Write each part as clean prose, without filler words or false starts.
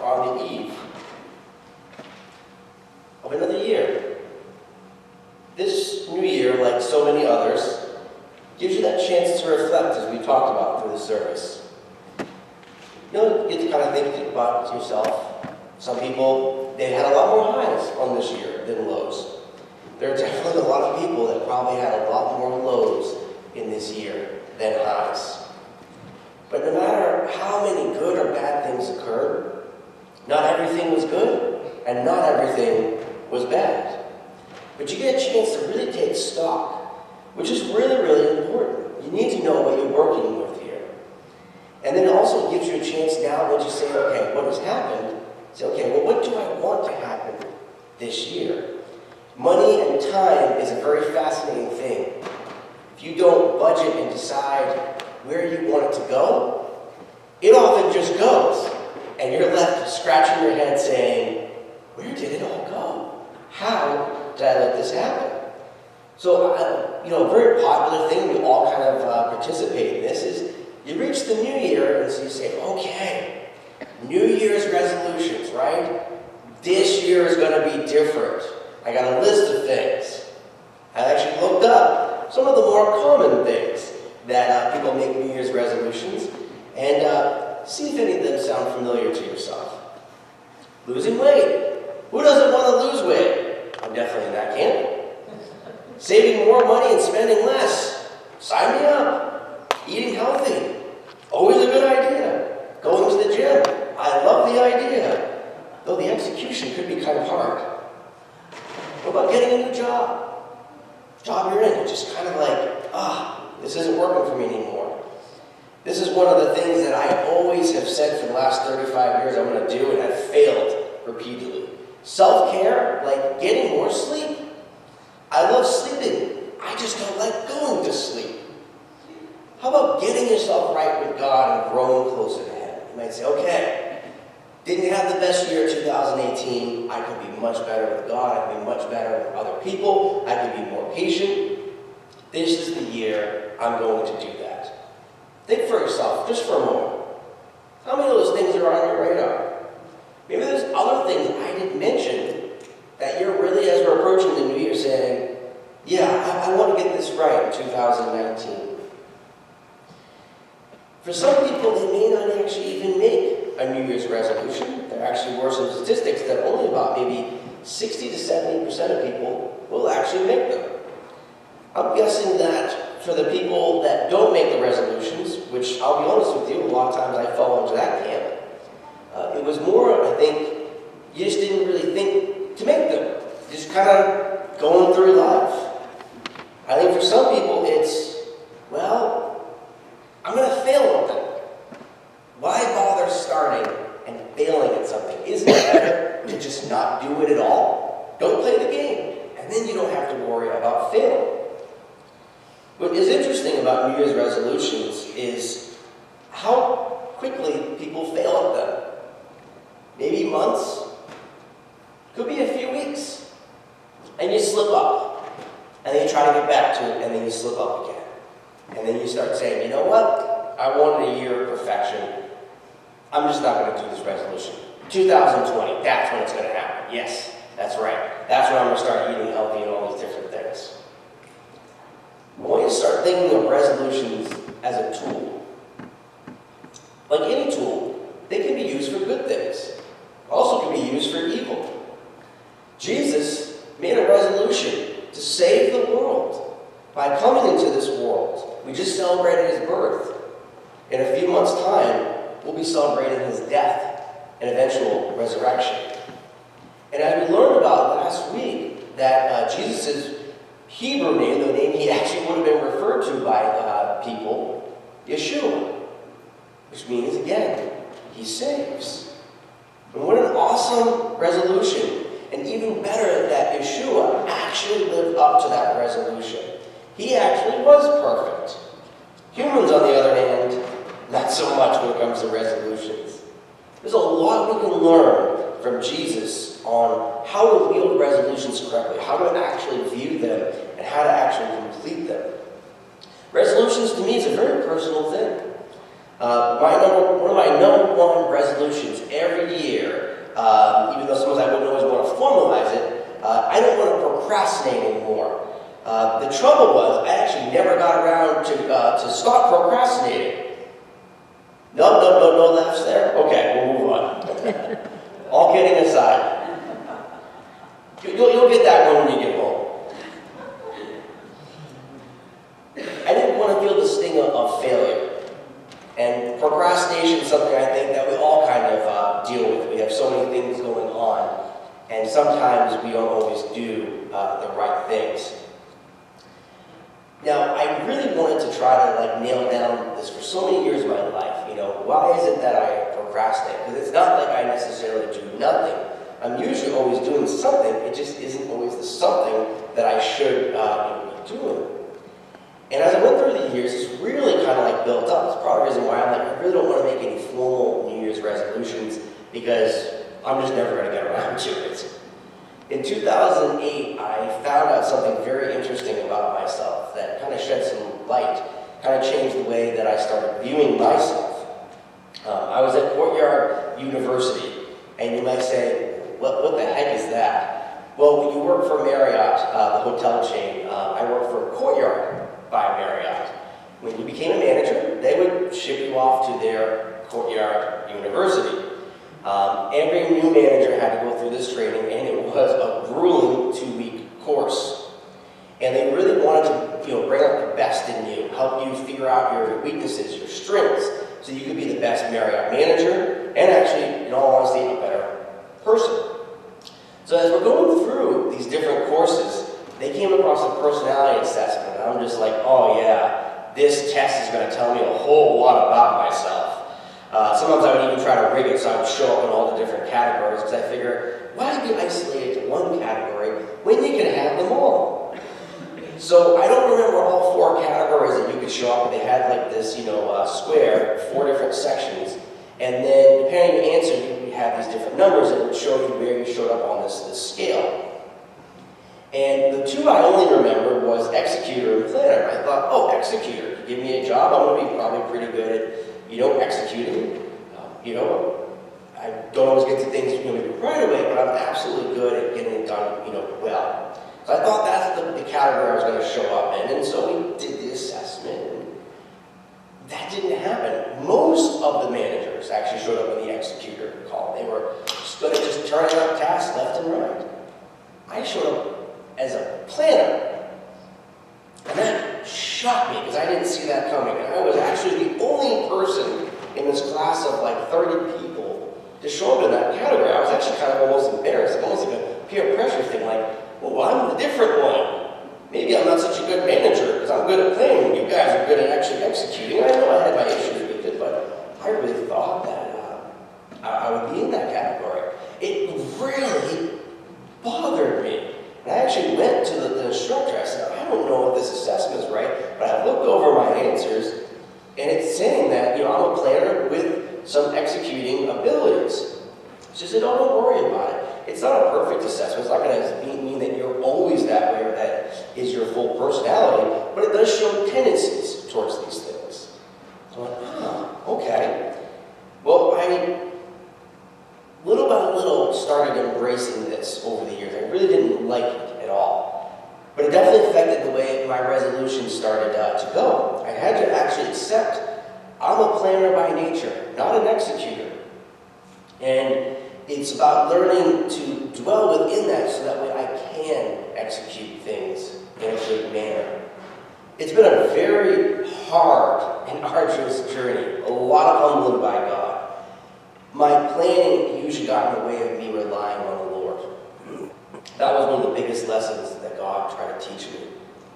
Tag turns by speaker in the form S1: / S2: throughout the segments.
S1: on the eve of another year. This new year, like so many others, gives you that chance to reflect, as we talked about through the service. You get to kind of think about it yourself. Some people, they had a lot more highs on this year than lows. There are definitely a lot of people that probably had a lot more lows in this year than highs. But no matter how many good or bad things occurred, not everything was good, and not everything was bad. But you get a chance to really take stock, which is really, really important. You need to know what you're working with here. And then it also gives you a chance now that you say, okay, what has happened? Say, okay, well, what do I want to happen this year? Money and time is a very fascinating thing. If you don't budget and decide where you want it to go, it often just goes. And you're left scratching your head saying, where did it all go? How did I let this happen? So, a very popular thing, we all kind of participate in this, is you reach the new year and so you say, okay, New Year's resolutions, right? This year is going to be different. I got a list of things. I actually looked up some of the more common things that people make New Year's resolutions, and see if any of them sound familiar to yourself. Losing weight. Who doesn't want to lose weight? I'm definitely in that camp. Saving more money and spending less. Sign me up. Eating healthy. Always a good idea. Going to the gym. I love the idea. Though the execution could be kind of hard. What about getting a new job? Job you're in, you're just kind of like, this isn't working for me anymore. This is one of the things that I always have said for the last 35 years I'm going to do, and I've failed repeatedly. Self-care, like getting more sleep. I love sleeping. I just don't like going to sleep. How about getting yourself right with God and growing closer to Him? You might say, okay, didn't have the best year 2018. I could be much better with God. I could be much better with other people. I could be more patient. This is the year I'm going to do that. Think for yourself, just for a moment. How many of those things are on your radar? Maybe there's other things I didn't mention that you're really, as we're approaching the new year, saying, yeah, I want to get this right in 2019. For some people, they may not actually even make a New Year's resolution. There actually were some statistics that only about maybe 60 to 70% of people will actually make them. I'm guessing that for the people that don't make the resolutions, which I'll be honest with you, a lot of times I fall into that camp, it was more, I think, you just didn't really think to make them. Just kind of going through life. I think for some people it's, well, I'm going to fail at them. Why bother starting and failing at something? Isn't it better to just not do it at all? Don't play the game, and then you don't have to worry about failing. What is interesting about New Year's resolutions is how quickly people fail at them. Maybe months, could be a few weeks, and you slip up, and then you try to get back to it, and then you slip up again. And then you start saying, you know what? I wanted a year of perfection. I'm just not going to do this resolution. 2020, that's when it's going to happen. Yes, that's right. That's when I'm going to start eating healthy and all these different things. I want you to start thinking of resolutions as a tool. Like any tool, they can be used for good things. Also can be used for evil. Jesus made a resolution to save the world by coming into this world. We just celebrated His birth. In a few months' time, we'll be celebrating His death and eventual resurrection. And as we learned about last week, that Jesus' Hebrew name, the name He actually would have been referred to by people, Yeshua, which means, again, He saves. And what an awesome resolution. And even better that Yeshua actually lived up to that resolution. He actually was perfect. Humans, on the other hand, not so much when it comes to resolutions. There's a lot we can learn from Jesus on how to wield resolutions correctly, how to actually view them, and how to actually complete them. Resolutions, to me, is a very personal thing. One of my number one resolutions every year, even though sometimes I wouldn't always want to formalize it, I don't want to procrastinate anymore. The trouble was, I actually never got around to stop procrastinating. No laughs there? Okay, we'll move on. All kidding aside. You'll get that one when you get home. I didn't want to feel the sting of failure. And procrastination is something I think that we all kind of deal with. We have so many things going on, and sometimes we don't always do the right things. Now, I really wanted to try to nail down this for so many years of my life. Why is it that I procrastinate? Because it's not like I necessarily do nothing. I'm usually always doing something. It just isn't always the something that I should be doing. And as I went through the years, it's really kind of built up. It's part of the reason why I really don't want to make any formal New Year's resolutions, because I'm just never going to get around to it. In 2008, I found out something very interesting about myself that kind of shed some light, kind of changed the way that I started viewing myself. I was at Courtyard University, and you might say, what the heck is that? Well, when you work for Marriott, the hotel chain, I worked for Courtyard by Marriott. When you became a manager, they would ship you off to their Courtyard University. Every new manager had to go through this training, and it was a grueling 2-week course. And they really wanted to bring out the best in you, help you figure out your weaknesses, your strengths, so you could be the best Marriott manager, and actually, in all honesty, a better person. So as we're going through these different courses, they came across a personality assessment, and I'm just like, oh yeah, this test is going to tell me a whole lot about myself. Sometimes I would even try to rig it so I would show up in all the different categories, because I figure, why be isolated to one category when you can have them all? So I don't remember all 4 categories that you could show up, but they had this, square, 4 different sections, and then depending on your answer, you had these different numbers, and it would show you where you showed up on this scale. And the 2 I only remember was executor and planner. I thought, oh, executor, give me a job, I'm going to be probably pretty good at executing. I don't always get to things right away, but I'm absolutely good at getting it done, well. So I thought that's the category I was going to show up in, and so we did the assessment, and that didn't happen. Most of the managers actually showed up in the executor column. They were just good at just turning out tasks left and right. I showed up as a planner, and that shocked me because I didn't see that coming. And I was actually the only person in this class of 30 people to show up in that category. I was actually kind of almost embarrassed, almost like a peer pressure thing, well, I'm the different one. Maybe I'm not such a good manager because I'm good at planning. You guys are good at actually executing. I know I had my issues with it, but I really thought that I would be in that category. It really bothered me. And I actually went to the instructor. I said, I don't know if this assessment is right, but I looked over my answers, and it's saying that I'm a planner with some executing abilities. She said, oh, don't worry about it. It's not a perfect assessment. It's not going to mean that you're always that way or that is your full personality, but it does show tendencies towards these things. So I'm like, okay. Well, I, little by little, started embracing this over the years. I really didn't like it at all. But it definitely affected the way my resolutions started to go. I had to actually accept I'm a planner by nature, not an executor. And it's about learning to dwell within that so that way I can execute things in a good manner. It's been a very hard and arduous journey, a lot of humbling by God. My planning usually got in the way of me relying on the Lord. That was one of the biggest lessons that God tried to teach me,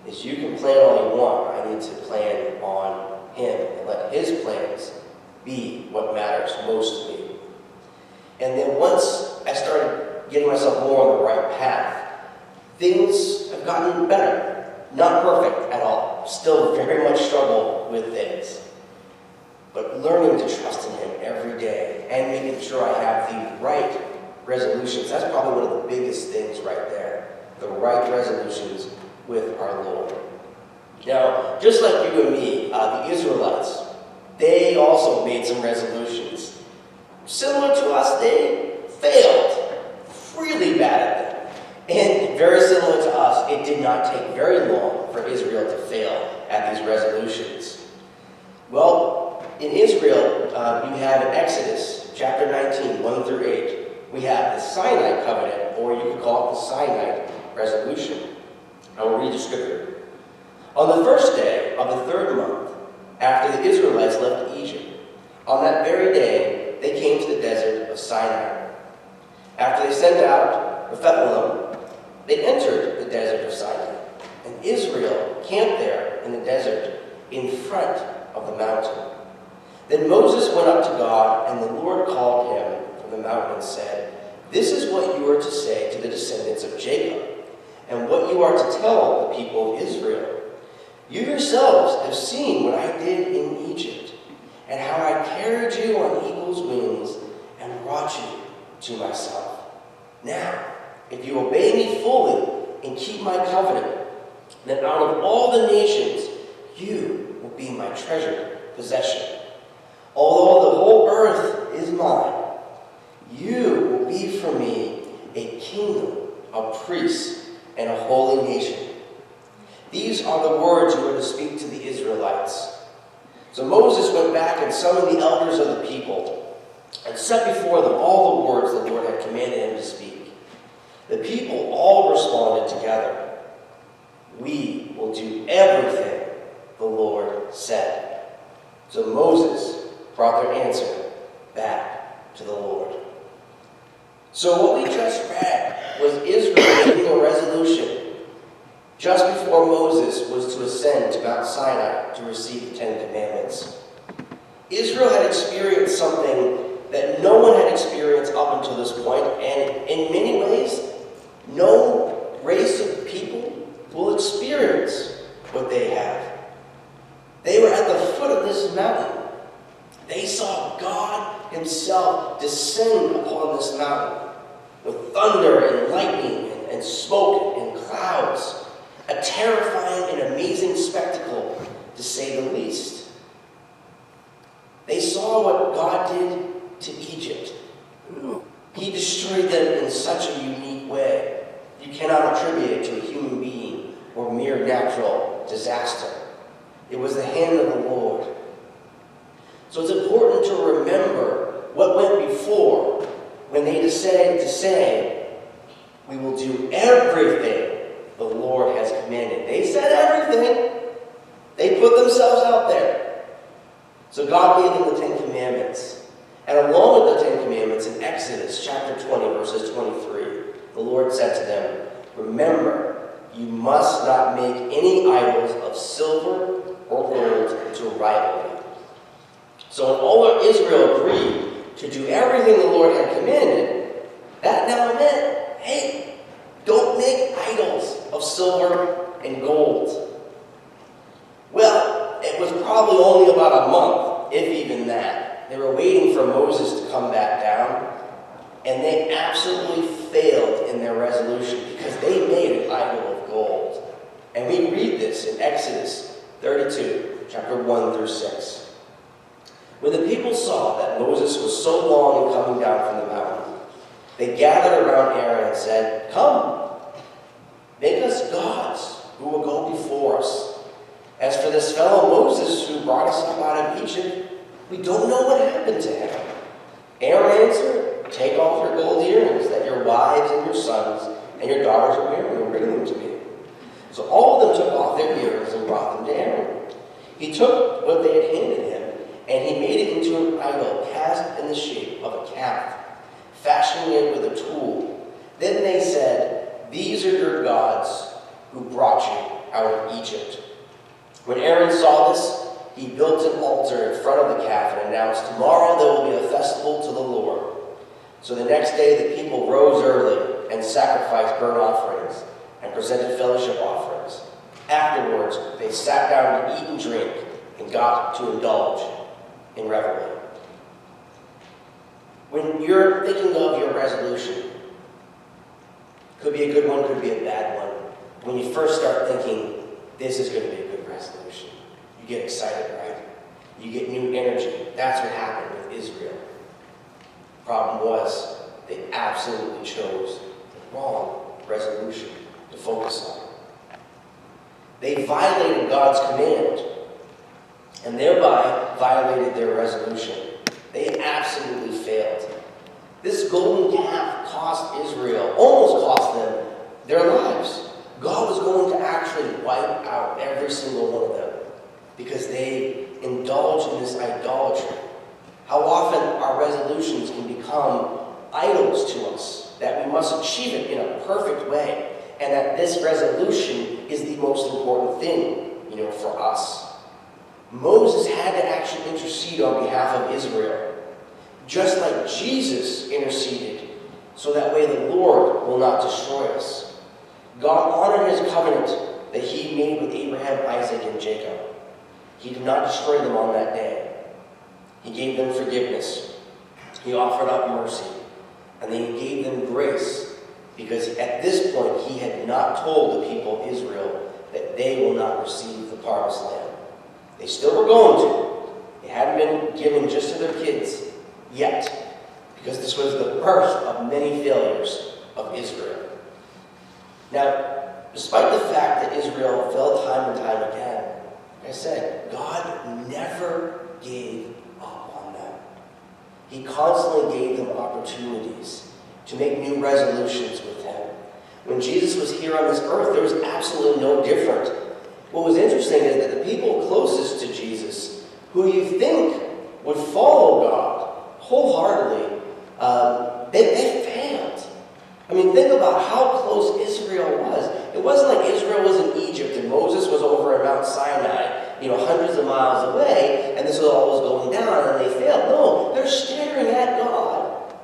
S1: is you can plan all you want. I need to plan on Him and let His plans be what matters most to me. And then once I started getting myself more on the right path, things have gotten better. Not perfect at all. Still very much struggle with things. But learning to trust in Him every day and making sure I have the right resolutions. That's probably one of the biggest things right there. The right resolutions with our Lord. Now, just like you and me, the Israelites, they also made some resolutions. Similar to us, they failed. Really bad at them. And very similar to us, it did not take very long for Israel to fail at these resolutions. Well, in Israel, you have in Exodus chapter 19, 1 through 8, we have the Sinai covenant, or you could call it the Sinai resolution. I will read the scripture. On the first day of the third month, after the Israelites left Egypt, on that very day they came to the desert of Sinai. After they sent out Rephaim, they entered the desert of Sinai, and Israel camped there in the desert in front of the mountain. Then Moses went up to God, and the Lord called him from the mountain and said, "This is what you are to say to the descendants of Jacob, and what you are to tell the people of Israel. You yourselves have seen what I did in Egypt, and how I carried you on eagle's wings and brought you to myself. Now, if you obey me fully and keep my covenant, then out of all the nations you will be my treasured possession. Although the whole earth is mine, you will be for me a kingdom of priests and a holy nation. These are the words you are to speak to the Israelites." So Moses went back and summoned the elders of the people and set before them all the words the Lord had commanded him to speak. The people all responded together, "We will do everything the Lord said." So Moses brought their answer back to the Lord. So what we just read was Israel making a resolution just before Moses was to ascend to Mount Sinai to receive the Ten Commandments. Israel had experienced something that no one had experienced up until this point, and in many ways, no race of people will experience what they have. They were at the foot of this mountain. They saw God himself descend upon this mountain with thunder and lightning and smoke and clouds. A terrifying and amazing spectacle, to say the least. They saw what God did to Egypt. He destroyed them in such a unique way. You cannot attribute it to a human being or mere natural disaster. It was the hand of the Lord. So it's important to remember what went before when they decided to say, "We will do everything the Lord has commanded." They said everything. They put themselves out there. So God gave them the Ten Commandments. And along with the Ten Commandments in Exodus chapter 20, verses 23, the Lord said to them, "Remember, you must not make any idols of silver or gold to rival me." So when all of Israel agreed to do everything the Lord had commanded, that now meant, hey, don't make idols of silver and gold. Well, it was probably only about a month, if even that. They were waiting for Moses to come back down, and they absolutely failed in their resolution because they made an idol of gold. And we read this in Exodus 32, chapter 1 through 6. When the people saw that Moses was so long in coming down from the mountain, they gathered around Aaron and said, "Come, make us gods who will go before us. As for this fellow Moses who brought us up out of Egypt, we don't know what happened to him." Aaron answered, "Take off your gold earrings that your wives and your sons and your daughters are wearing and bring them to me." So all of them took off their earrings and brought them to Aaron. He took what they had handed him, and he made it into an idol cast in the shape of a calf, fashioning it with a tool. Then they said, "These are your gods who brought you out of Egypt." When Aaron saw this, he built an altar in front of the calf and announced, "Tomorrow there will be a festival to the Lord." So the next day the people rose early and sacrificed burnt offerings and presented fellowship offerings. Afterwards, they sat down to eat and drink and got to indulge in revelry. When you're thinking of your resolution, could be a good one, could be a bad one. When you first start thinking, this is going to be a good resolution, you get excited, right? You get new energy. That's what happened with Israel. Problem was, they absolutely chose the wrong resolution to focus on. They violated God's command, and thereby violated their resolution. They absolutely failed. This golden calf cost Israel, almost cost them their lives. God was going to actually wipe out every single one of them because they indulged in this idolatry. How often our resolutions can become idols to us, that we must achieve it in a perfect way, and that this resolution is the most important thing, for us. Moses had to actually intercede on behalf of Israel, just like Jesus interceded, so that way the Lord will not destroy us. God honored his covenant that he made with Abraham, Isaac, and Jacob. He did not destroy them on that day. He gave them forgiveness. He offered up mercy. And then he gave them grace, because at this point he had not told the people of Israel that they will not receive the promised land. They still were going to. They hadn't been given just to their kids yet, because this was the first of many failures of Israel. Now, despite the fact that Israel fell time and time again, like I said, God never gave up on them. He constantly gave them opportunities to make new resolutions with him. When Jesus was here on this earth, there was absolutely no different. What was interesting is that the people closest to Jesus, who you think would follow God wholeheartedly, they failed. I mean, think about how close Israel was. It wasn't like Israel was in Egypt and Moses was over at Mount Sinai, hundreds of miles away, and this was all was going down, and they failed. No, they're staring at God,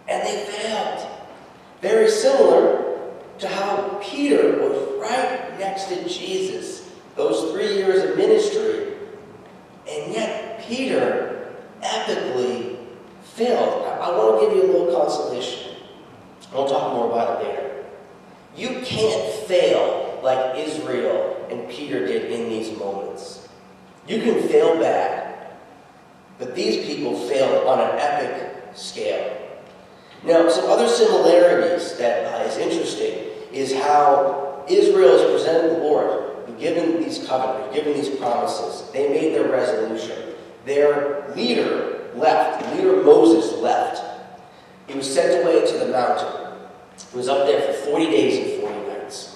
S1: and they failed. Very similar to how Peter was right next to Jesus those 3 years of ministry, and yet Peter epically failed. I want to give you a little consolation. I'll talk more about it later. You can't fail like Israel and Peter did in these moments. You can fail bad, but these people failed on an epic scale. Now, some other similarities that is interesting is how Israel has presented the Lord, given these covenants, given these promises. They made their resolution. Their leader left. Leader Moses left. He was sent away to the mountain. He was up there for 40 days and 40 nights.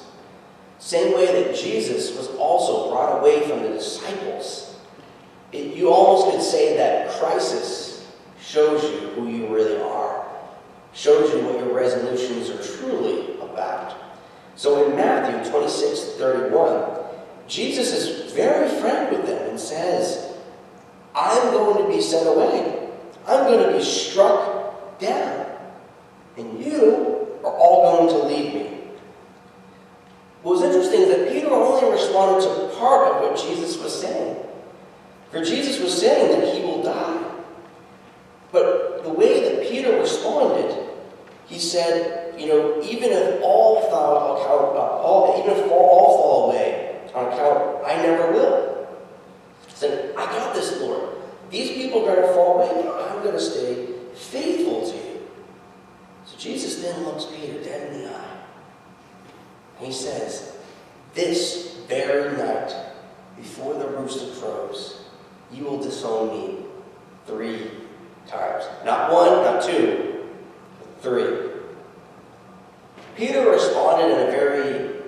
S1: Same way that Jesus was also brought away from the disciples. You almost could say that crisis shows you who you really are. Shows you what your resolutions are truly about. So in Matthew 26:31, Jesus is very frank with them and says, I'm going to be sent away. I'm going to be struck down. And you are all going to leave me. What was interesting is that Peter only responded to part of what Jesus was saying. For Jesus was saying that he will die. But the way that Peter responded, he said, even if all fall away on account, I never will. He said, I got this, Lord. These people are going to fall away, but I'm going to stay faithful to you. So Jesus then looks Peter dead in the eye. And he says, this very night, before the rooster crows, you will disown me 3 times. Not 1, not 2, but 3. Peter responded in a very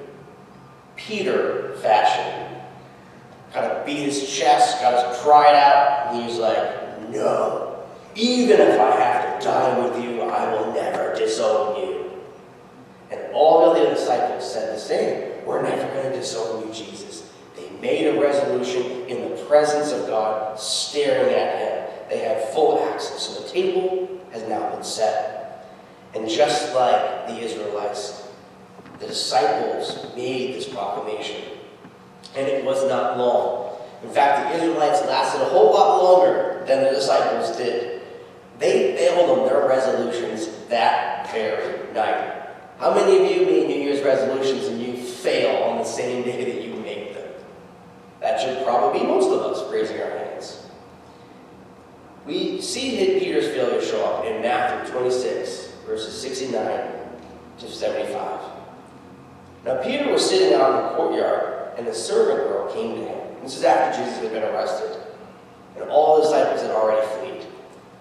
S1: Peter fashion. Kind of beat his chest, got his pride out, and he was like, no, even if I have to die with you, I will never disown you. And all the other disciples said the same. We're never going to disown you, Jesus. They made a resolution in the presence of God, staring at him. They had full access. So the table has now been set. And just like the Israelites, the disciples made this proclamation. And it was not long. In fact, the Israelites lasted a whole lot longer than the disciples did. They failed on their resolutions that very night. How many of you made New Year's resolutions and you fail on the same day that you made them? That should probably be most of us raising our hands. We see Peter's failure show up in Matthew 26, verses 69 to 75. Now Peter was sitting out in the courtyard, and the servant girl came to him. This is after Jesus had been arrested, and all the disciples had already fled.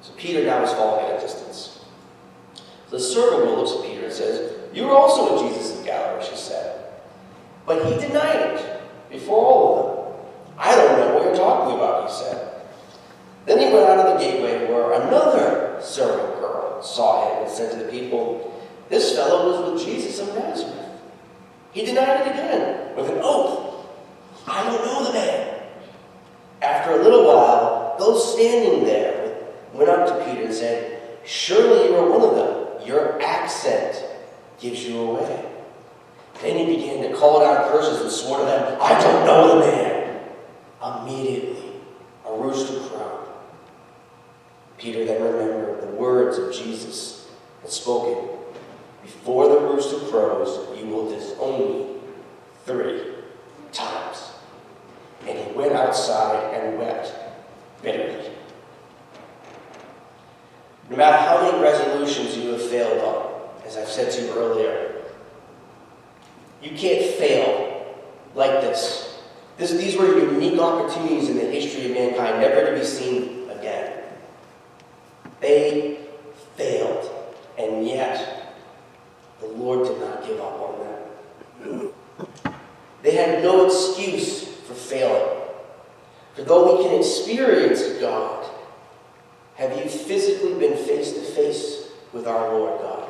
S1: So Peter now was following at a distance. So the servant girl looks at Peter and says, "You were also with Jesus in Galilee," she said. But he denied it before all of them. "I don't know what you're talking about," he said. Then he went out of the gateway where another servant girl saw him and said to the people, "This fellow was with Jesus of Nazareth." He denied it again with an oath, "I don't know the man." After a little while, those standing there went up to Peter and said, "Surely you are one of them. Your accent gives you away." Then he began to call down curses and swore to them, "I don't know the man." Immediately, a rooster crowed. Peter then remembered the words of Jesus had spoken, "Before the rooster crows, you will disown me 3 times." And he went outside and wept bitterly. No matter how many resolutions you have failed on, as I've said to you earlier, you can't fail like this. These were unique opportunities in the history of mankind, never to be seen again. They failed, and yet the Lord did not give up on them. They had no excuse for failing. For though we can experience God, have you physically been face to face with our Lord God?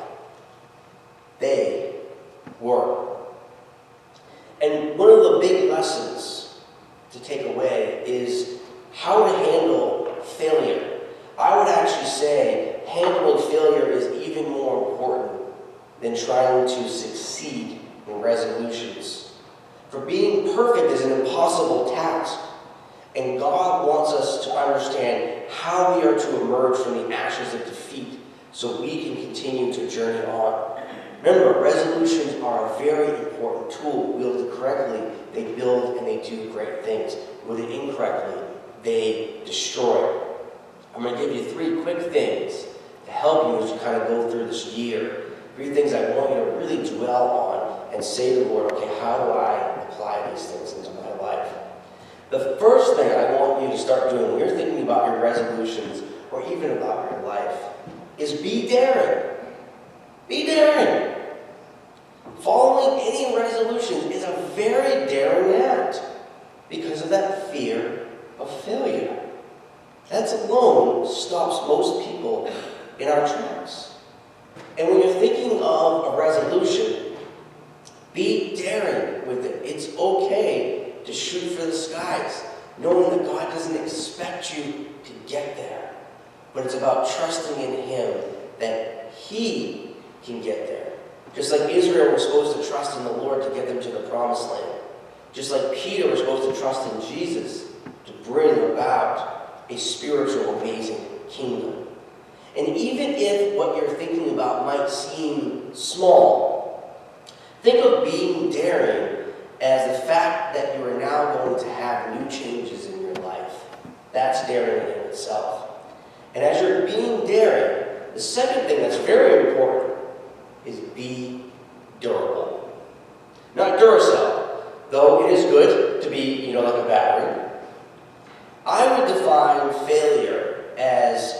S1: They were. And one of the big lessons to take away is how to handle failure. I would actually say handling failure is even more important than trying to succeed in resolutions. For being perfect is an impossible task. And God wants us to understand how we are to emerge from the ashes of defeat so we can continue to journey on. Remember, resolutions are a very important tool. Wielded correctly, they build and they do great things. Wielded incorrectly, they destroy. I'm going to give you 3 quick things to help you as you kind of go through this year. 3 things I want you to really dwell on and say to the Lord, okay, how do I apply these things into my life? The first thing I want you to start doing when you're thinking about your resolutions or even about your life is be daring. Be daring. Following any resolution is a very daring act because of that fear of failure. That alone stops most people in our tracks. And when you're thinking of a resolution, be daring with it. It's okay to shoot for the skies, knowing that God doesn't expect you to get there. But it's about trusting in Him that He can get there. Just like Israel was supposed to trust in the Lord to get them to the promised land. Just like Peter was supposed to trust in Jesus to bring about a spiritual, amazing kingdom. And even if what you're thinking about might seem small, think of being daring as the fact that you are now going to have new changes in your life. That's daring in itself. And as you're being daring, the second thing that's very important is be durable. Not Duracell, though it is good to be, like a battery. I would define failure as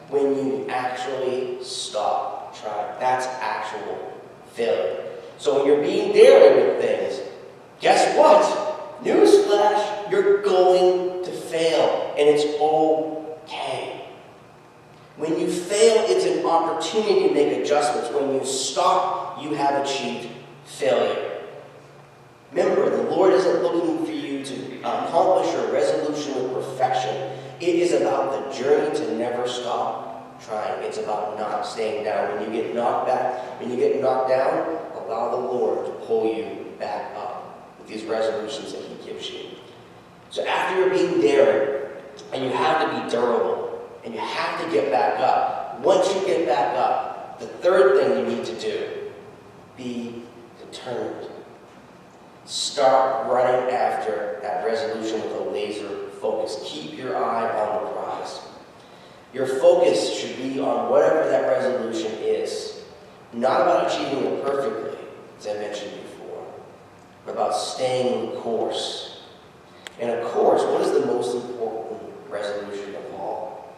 S1: when you actually stop trying. That's actual failure. So when you're being daring with things, guess what? Newsflash, you're going to fail, and it's okay. When you fail, it's an opportunity to make adjustments. When you stop, you have achieved failure. Remember, the Lord isn't looking for you to accomplish your resolution with perfection. It is about the journey to never stop trying. It's about not staying down. When you get knocked down, allow the Lord to pull you back up with these resolutions that He gives you. So after you're being daring, and you have to be durable, and you have to get back up. Once you get back up, the third thing you need to do, be determined. Start running after that resolution with a laser focus. Keep your eye on the prize. Your focus should be on whatever that resolution is. Not about achieving it perfectly, as I mentioned before, but about staying the course. And of course, what is the most important resolution of all?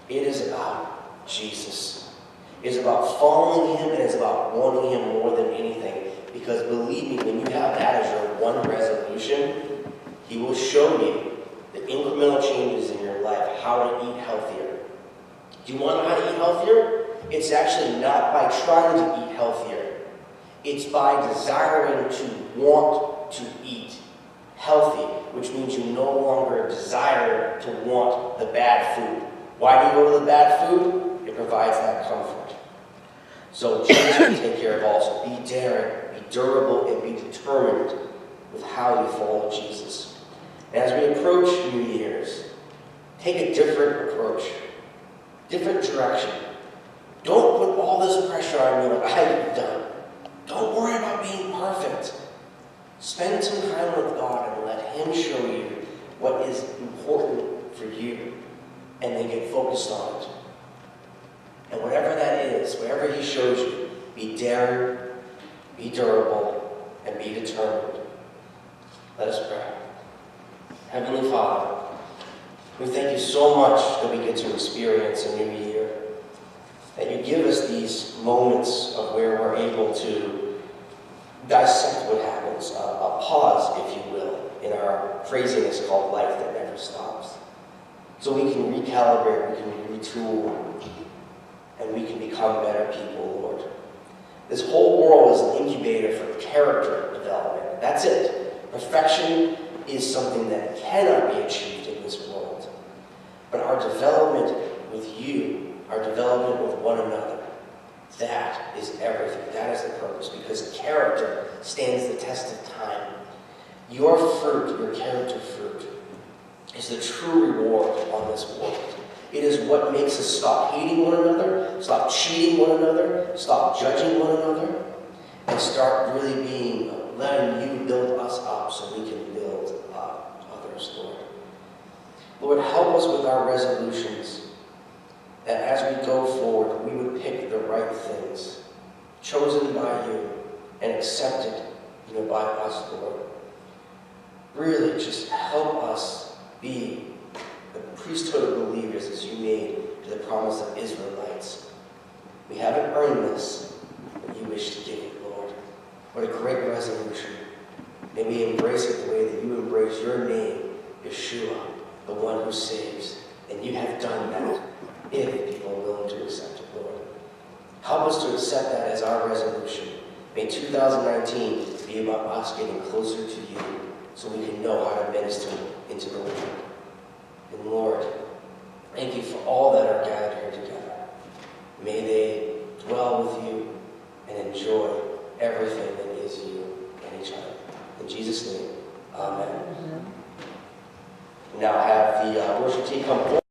S1: It is about Jesus. It is about following him, and it's about wanting him more than anything. Because believe me, when you have that as your one resolution, he will show you the incremental changes in your life, how to eat healthier. Do you want to know how to eat healthier? It's actually not by trying to eat healthier. It's by desiring to want to eat healthy, which means you no longer desire to want the bad food. Why do you go to the bad food? It provides that comfort. So Jesus will take care of all. So be daring, be durable, and be determined with how you follow Jesus. And as we approach New Year's, take a different approach, different direction. Don't put all this pressure on you like I've done. Don't worry about being perfect. Spend some time with God and let him show you what is important for you, and then get focused on it. And whatever that is, whatever he shows you, be daring, be durable, and be determined. Let us pray. Heavenly Father, we thank you so much that we get to experience a new year, that you give us these moments of where we're able to dissect what happens, a pause, if you will, in our craziness called life that never stops. So we can recalibrate, we can retool, and we can become better people, Lord. This whole world is an incubator for character development. That's it. Perfection is something that cannot be achieved in this world. But our development with you, our development with one another, that is everything. That is the purpose, because character stands the test of time. Your fruit, your character fruit, is the true reward on this world. It is what makes us stop hating one another, stop cheating one another, stop judging one another, and start really letting you build us up so we can build up others, Lord. Lord, help us with our resolutions, that as we go forward, we would pick the right things, chosen by you and accepted, by us, Lord. Really, just help us be the priesthood of believers as you made to the promise of Israelites. We haven't earned this, but you wish to give it, Lord. What a great resolution. May we embrace it the way that you embrace your name, Yeshua, the one who saves. And you have done that, if people are willing to accept it, Lord. Help us to accept that as our resolution. May 2019 be about us getting closer to you so we can know how to minister into the world. And Lord, thank you for all that are gathered here together. May they dwell with you and enjoy everything that is you and each other. In Jesus' name, amen. Now have the worship team come forward.